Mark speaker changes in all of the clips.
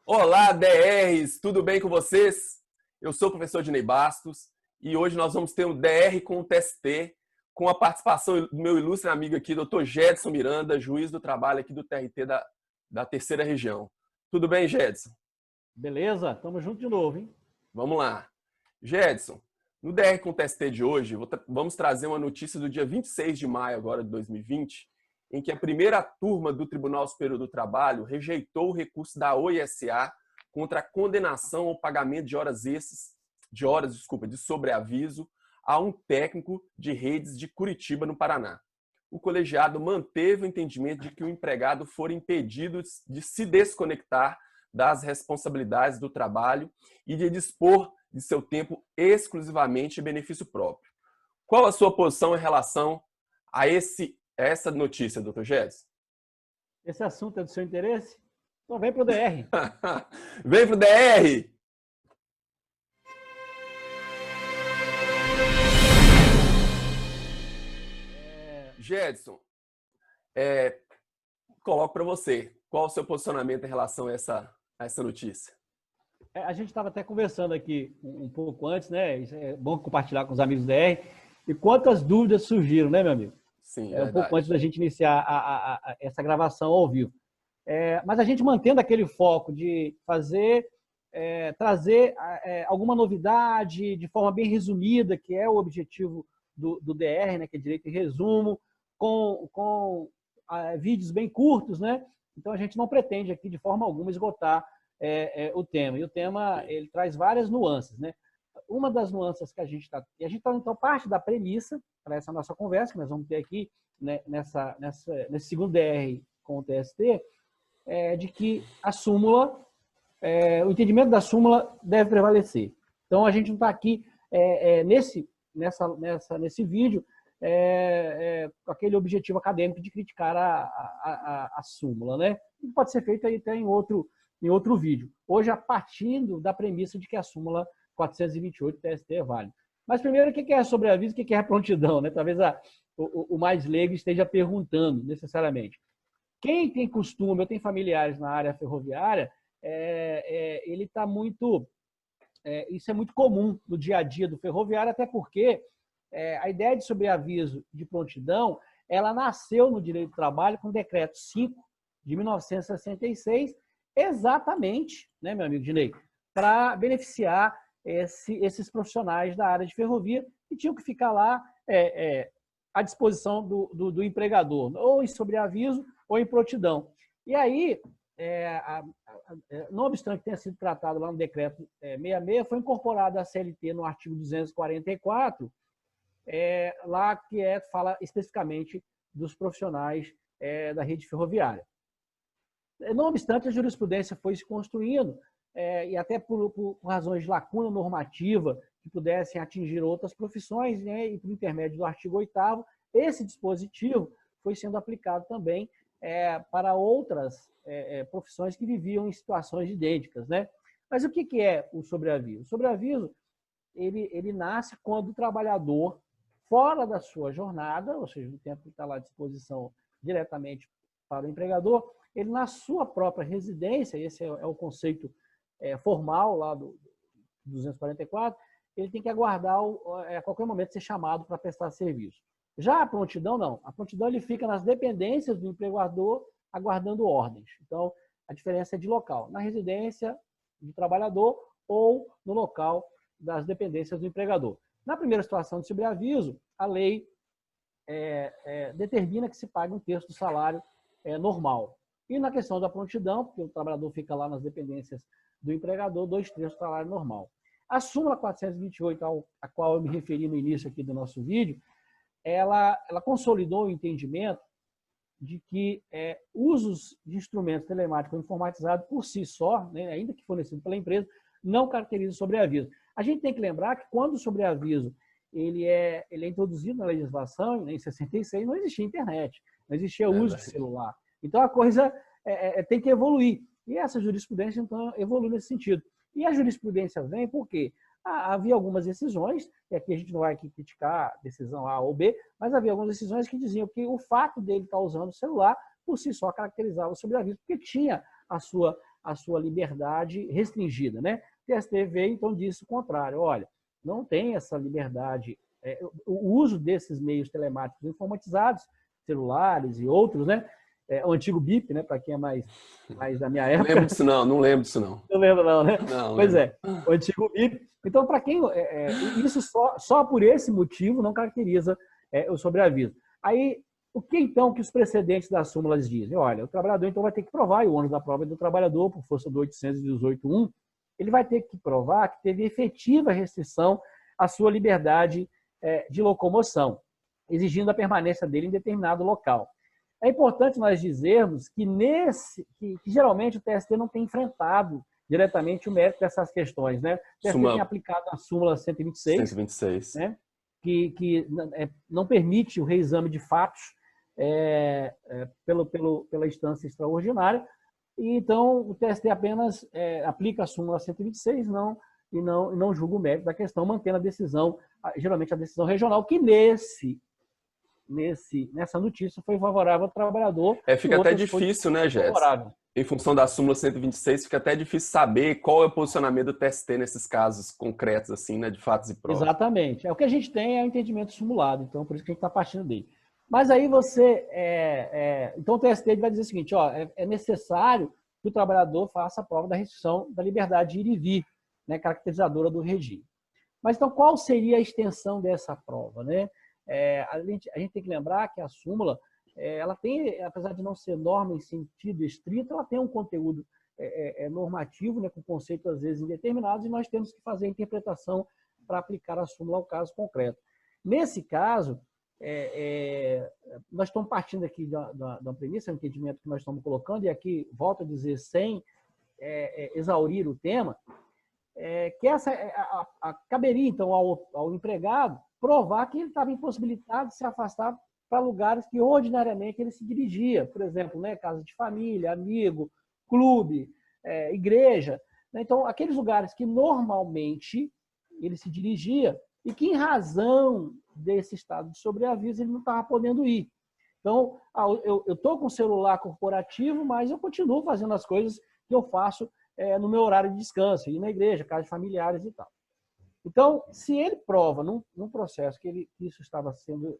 Speaker 1: Olá, DRs! Tudo bem com vocês? Eu sou o professor Dinei Bastos e hoje nós vamos ter um DR com o TST, com a participação do meu ilustre amigo aqui, Dr. Gedson Miranda, juiz do trabalho aqui do TRT da terceira região. Tudo bem, Gedson?
Speaker 2: Beleza? Tamo junto de novo, hein?
Speaker 1: Vamos lá. Gedson, no DR com o TST de hoje, vamos trazer uma notícia do dia 26 de maio agora de 2020, em que a primeira turma do Tribunal Superior do Trabalho rejeitou o recurso da OISA contra a condenação ao pagamento de horas extras, de sobreaviso a um técnico de redes de Curitiba, no Paraná. O colegiado manteve o entendimento de que o empregado for impedido de se desconectar das responsabilidades do trabalho e de dispor de seu tempo exclusivamente em benefício próprio. Qual a sua posição em relação a essa notícia, Dr. Gedson?
Speaker 2: Esse assunto é do seu interesse? Então vem pro DR.
Speaker 1: Vem pro DR! Gedson, coloco para você. Qual o seu posicionamento em relação a essa notícia?
Speaker 2: A gente estava até conversando aqui um pouco antes, né? Isso é bom compartilhar com os amigos do DR. E quantas dúvidas surgiram, né, meu amigo?
Speaker 1: Sim,
Speaker 2: Um pouco antes da gente iniciar essa gravação ao vivo. Mas a gente mantendo aquele foco de trazer alguma novidade de forma bem resumida, que é o objetivo do DR, né, que é direito em resumo, com vídeos bem curtos, né? Então a gente não pretende aqui de forma alguma esgotar o tema. E o tema ele traz várias nuances, né? Uma das nuances que a gente está... E a gente está, então, parte da premissa para essa nossa conversa, que nós vamos ter aqui, né, nesse segundo DR com o TST, de que a súmula, o entendimento da súmula deve prevalecer. Então, a gente não está aqui nesse vídeo com aquele objetivo acadêmico de criticar a súmula, né? E pode ser feito aí até em outro vídeo. Hoje, a partindo da premissa de que a súmula 428 TST é válido. Mas primeiro, o que é sobreaviso e o que é prontidão, né? Talvez o mais leigo esteja perguntando necessariamente. Quem tem costume, ou tem familiares na área ferroviária, ele está muito... isso é muito comum no dia a dia do ferroviário, até porque a ideia de sobreaviso de prontidão, ela nasceu no direito do trabalho com o decreto 5 de 1966, exatamente, né, meu amigo Dinei, para beneficiar esses profissionais da área de ferrovia que tinham que ficar lá à disposição do empregador, ou em sobreaviso ou em prontidão. E aí, não obstante que tenha sido tratado lá no decreto 66, foi incorporado a CLT no artigo 244, lá que fala especificamente dos profissionais da rede ferroviária. Não obstante, a jurisprudência foi se construindo, e até por razões de lacuna normativa que pudessem atingir outras profissões, né, e por intermédio do artigo 8º, esse dispositivo foi sendo aplicado também para outras profissões que viviam em situações idênticas, né? Mas o que é o sobreaviso? O sobreaviso ele nasce quando o trabalhador, fora da sua jornada, ou seja, no tempo que está lá à disposição diretamente para o empregador, ele na sua própria residência, esse é o conceito formal lá do 244, ele tem que aguardar a qualquer momento ser chamado para prestar serviço. Já a prontidão, não. A prontidão ele fica nas dependências do empregador aguardando ordens. Então, a diferença é de local. Na residência do trabalhador ou no local das dependências do empregador. Na primeira situação de sobreaviso, a lei determina que se pague 1/3 do salário normal. E na questão da prontidão, porque o trabalhador fica lá nas dependências do empregador, 2/3 do salário normal. A súmula 428, a qual eu me referi no início aqui do nosso vídeo, ela consolidou o entendimento de que usos de instrumentos telemáticos informatizados por si só, né, ainda que fornecido pela empresa, não caracterizam sobreaviso. A gente tem que lembrar que quando o sobreaviso ele é introduzido na legislação, em 66, não existia internet, não existia uso de celular. Então, a coisa tem que evoluir. E essa jurisprudência, então, evolui nesse sentido. E a jurisprudência vem por quê? Havia algumas decisões, e aqui a gente não vai aqui criticar a decisão A ou B, mas havia algumas decisões que diziam que o fato dele estar usando o celular, por si só, caracterizava o sobreaviso, porque tinha a a sua liberdade restringida, né? O TST veio, então, disse o contrário. Olha, não tem essa liberdade. O uso desses meios telemáticos informatizados, celulares e outros, né? O antigo BIP, né? Para quem é mais da minha época.
Speaker 1: Não lembro disso não, não lembro disso não.
Speaker 2: Não lembro não, né?
Speaker 1: Não
Speaker 2: Pois
Speaker 1: lembro.
Speaker 2: o antigo BIP. Então, para quem... isso só por esse motivo não caracteriza o sobreaviso. Aí, o que então que os precedentes das súmulas dizem? Olha, o trabalhador então vai ter que provar, e o ônus da prova é do trabalhador, por força do 818.1, ele vai ter que provar que teve efetiva restrição à sua liberdade de locomoção, exigindo a permanência dele em determinado local. É importante nós dizermos que, que geralmente o TST não tem enfrentado diretamente o mérito dessas questões, né? O TST tem aplicado a súmula 126, né? Que não permite o reexame de fatos pela instância extraordinária, e então o TST apenas aplica a súmula 126 e não julga o mérito da questão, mantendo a decisão, geralmente a decisão regional, que nessa notícia foi favorável ao trabalhador.
Speaker 1: Fica até difícil, né, Jedson? Em função da súmula 126, fica até difícil saber qual é o posicionamento do TST nesses casos concretos, assim, né, de fatos e provas.
Speaker 2: Exatamente. O que a gente tem é o entendimento simulado, então por isso que a gente está partindo dele. Mas aí você... então o TST vai dizer o seguinte, ó, é necessário que o trabalhador faça a prova da restrição da liberdade de ir e vir, né, caracterizadora do regime. Mas então qual seria a extensão dessa prova, né? A gente tem que lembrar que a súmula, ela tem, apesar de não ser norma em sentido estrito, ela tem um conteúdo normativo, né, com conceitos às vezes indeterminados, e nós temos que fazer a interpretação para aplicar a súmula ao caso concreto. Nesse caso, nós estamos partindo aqui da premissa, do entendimento que nós estamos colocando, e aqui, volto a dizer, sem exaurir o tema, que caberia, então, ao empregado provar que ele estava impossibilitado de se afastar para lugares que ordinariamente ele se dirigia, por exemplo, né, casa de família, amigo, clube, igreja. Né? Então, aqueles lugares que normalmente ele se dirigia e que, em razão desse estado de sobreaviso, ele não estava podendo ir. Então, eu estou com o celular corporativo, mas eu continuo fazendo as coisas que eu faço no meu horário de descanso, ir na igreja, casa de familiares e tal. Então, se ele prova num processo que isso estava sendo,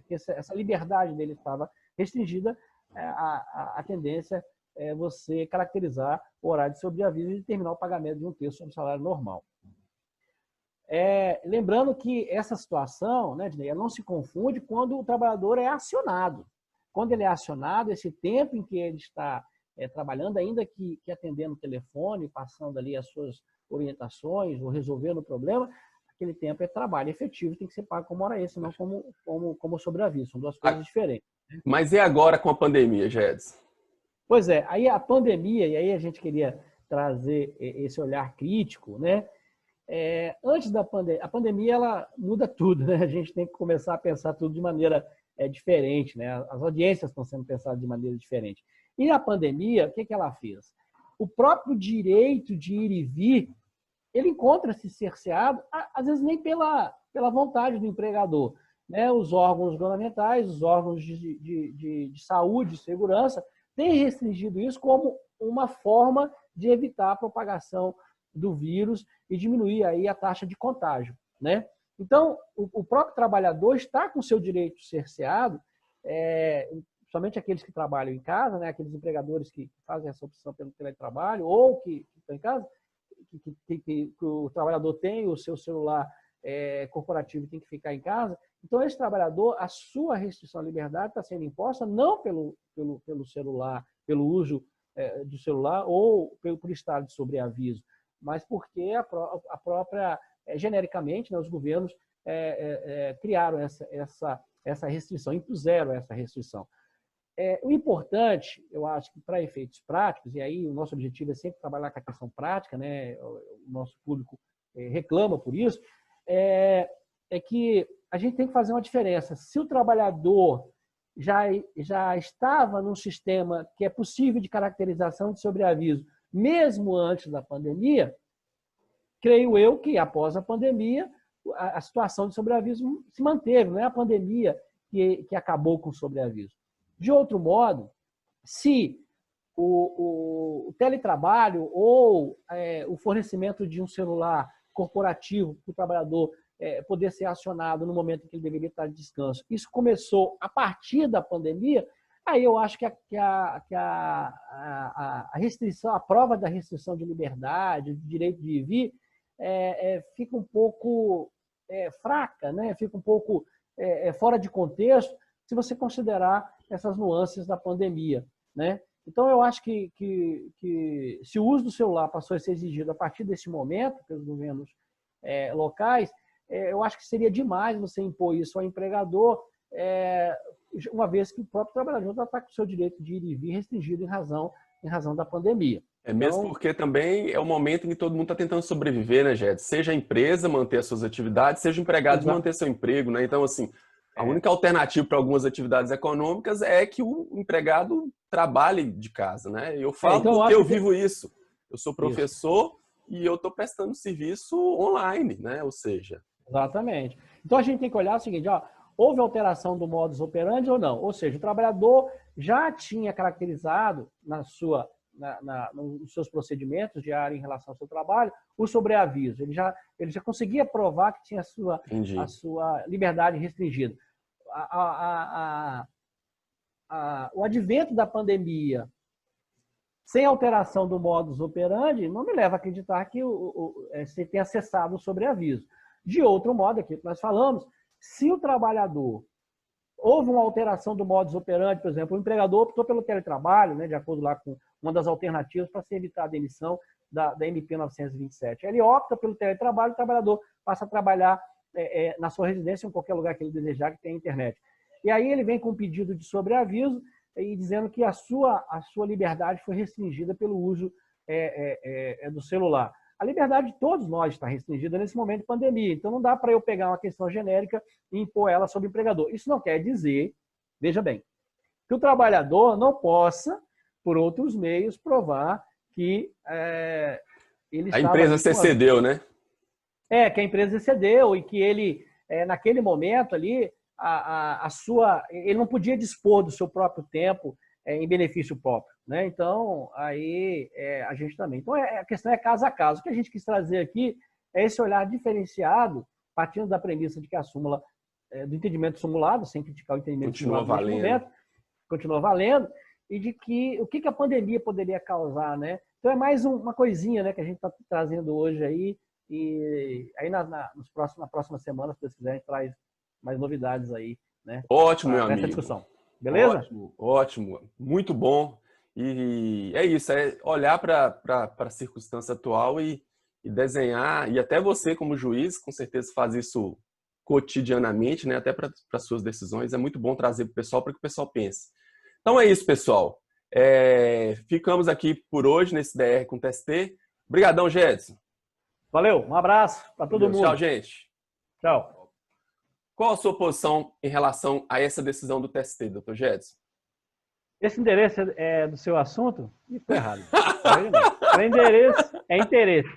Speaker 2: que essa liberdade dele estava restringida, a tendência é você caracterizar o horário de sobreaviso e determinar o pagamento de 1/3 sobre o salário normal. Lembrando que essa situação, né, Dinei, não se confunde quando o trabalhador é acionado. Quando ele é acionado, esse tempo em que ele está trabalhando, ainda que atendendo o telefone, passando ali as suas orientações ou resolvendo o problema, aquele tempo é trabalho efetivo, tem que ser pago como hora extra, não como sobreaviso. São duas coisas diferentes.
Speaker 1: Mas e agora com a pandemia, Jedson?
Speaker 2: Pois é, aí a pandemia, e aí a gente queria trazer esse olhar crítico, né? Antes da pandemia, a pandemia ela muda tudo, né? A gente tem que começar a pensar tudo de maneira diferente, né? As audiências estão sendo pensadas de maneira diferente. E a pandemia, o que ela fez? O próprio direito de ir e vir, ele encontra-se cerceado, às vezes nem pela vontade do empregador. Né? Os órgãos governamentais, os órgãos de saúde, de segurança, têm restringido isso como uma forma de evitar a propagação do vírus e diminuir aí a taxa de contágio. Né? Então, o próprio trabalhador está com seu direito cerceado, somente aqueles que trabalham em casa, né? Aqueles empregadores que fazem essa opção pelo teletrabalho ou que estão em casa, que o trabalhador tem o seu celular corporativo e tem que ficar em casa. Então, esse trabalhador, a sua restrição à liberdade está sendo imposta não pelo celular, pelo uso do celular ou por estado de sobreaviso, mas porque a própria, genericamente, né, os governos criaram essa restrição, impuseram essa restrição. O importante, eu acho que para efeitos práticos, e aí o nosso objetivo é sempre trabalhar com a questão prática, né? O nosso público reclama por isso, é que a gente tem que fazer uma diferença. Se o trabalhador já estava num sistema que é possível de caracterização de sobreaviso, mesmo antes da pandemia, creio eu que após a pandemia, a situação de sobreaviso se manteve, não é a pandemia que acabou com o sobreaviso. De outro modo, se o teletrabalho ou o fornecimento de um celular corporativo para o trabalhador poder ser acionado no momento em que ele deveria estar de descanso, isso começou a partir da pandemia, aí eu acho que a restrição, a prova da restrição de liberdade, de direito de ir e vir, fica um pouco fraca, né? Fica um pouco fora de contexto se você considerar essas nuances da pandemia, né? Então, eu acho que se o uso do celular passou a ser exigido a partir desse momento pelos governos locais, eu acho que seria demais você impor isso ao empregador, uma vez que o próprio trabalhador já está com o seu direito de ir e vir restringido em razão da pandemia.
Speaker 1: Mesmo
Speaker 2: Então,
Speaker 1: porque também é o momento em que todo mundo está tentando sobreviver, né, Jed? Seja a empresa manter as suas atividades, seja o empregado manter seu emprego, né? Então, assim, a única alternativa para algumas atividades econômicas é que o empregado trabalhe de casa, né? Eu falo
Speaker 2: então
Speaker 1: porque eu
Speaker 2: que
Speaker 1: vivo isso. Eu sou professor e eu estou prestando serviço online, né? Ou seja...
Speaker 2: Exatamente. Então, a gente tem que olhar o seguinte, houve alteração do modus operandi ou não? Ou seja, o trabalhador já tinha caracterizado nos seus procedimentos diários em relação ao seu trabalho o sobreaviso. Ele já conseguia provar que tinha a sua liberdade restringida. O advento da pandemia sem alteração do modus operandi não me leva a acreditar que você tenha cessado o sobreaviso. De outro modo, aqui que nós falamos, se o trabalhador houve uma alteração do modus operandi, por exemplo, o empregador optou pelo teletrabalho, né, de acordo lá com uma das alternativas para se evitar a demissão da MP 927. Ele opta pelo teletrabalho, o trabalhador passa a trabalhar na sua residência, em qualquer lugar que ele desejar, que tenha internet. E aí ele vem com um pedido de sobreaviso e dizendo que a sua liberdade foi restringida pelo uso do celular. A liberdade de todos nós está restringida nesse momento de pandemia. Então, não dá para eu pegar uma questão genérica e impor ela sobre o empregador. Isso não quer dizer, veja bem, que o trabalhador não possa, por outros meios, provar que ele estava...
Speaker 1: A empresa se excedeu, né?
Speaker 2: Que a empresa excedeu e que ele, naquele momento ali, ele não podia dispor do seu próprio tempo em benefício próprio, né? Então, aí a gente também. Então, a questão é caso a caso. O que a gente quis trazer aqui é esse olhar diferenciado, partindo da premissa de que a súmula, do entendimento simulado, sem criticar o entendimento simulado neste momento, continua valendo, e de que o que a pandemia poderia causar, né? Então, é mais uma coisinha, né, que a gente está trazendo hoje aí, e aí na próxima semana, se vocês quiserem, a gente traz mais novidades aí, né?
Speaker 1: Ótimo, meu amigo.
Speaker 2: Essa discussão. Beleza?
Speaker 1: Ótimo, ótimo, muito bom. E é isso, é olhar para a circunstância atual e desenhar, e até você como juiz, com certeza faz isso cotidianamente, né? Até para as suas decisões, é muito bom trazer para o pessoal, para que o pessoal pense. Então é isso, pessoal. Ficamos aqui por hoje nesse DR com TST. Obrigadão, Gedson.
Speaker 2: Valeu, um abraço para todo mundo.
Speaker 1: Tchau, gente.
Speaker 2: Tchau.
Speaker 1: Qual a sua posição em relação a essa decisão do TST, doutor Gedson?
Speaker 2: Esse endereço é do seu assunto? Ih, foi errado. Não é endereço, é interesse.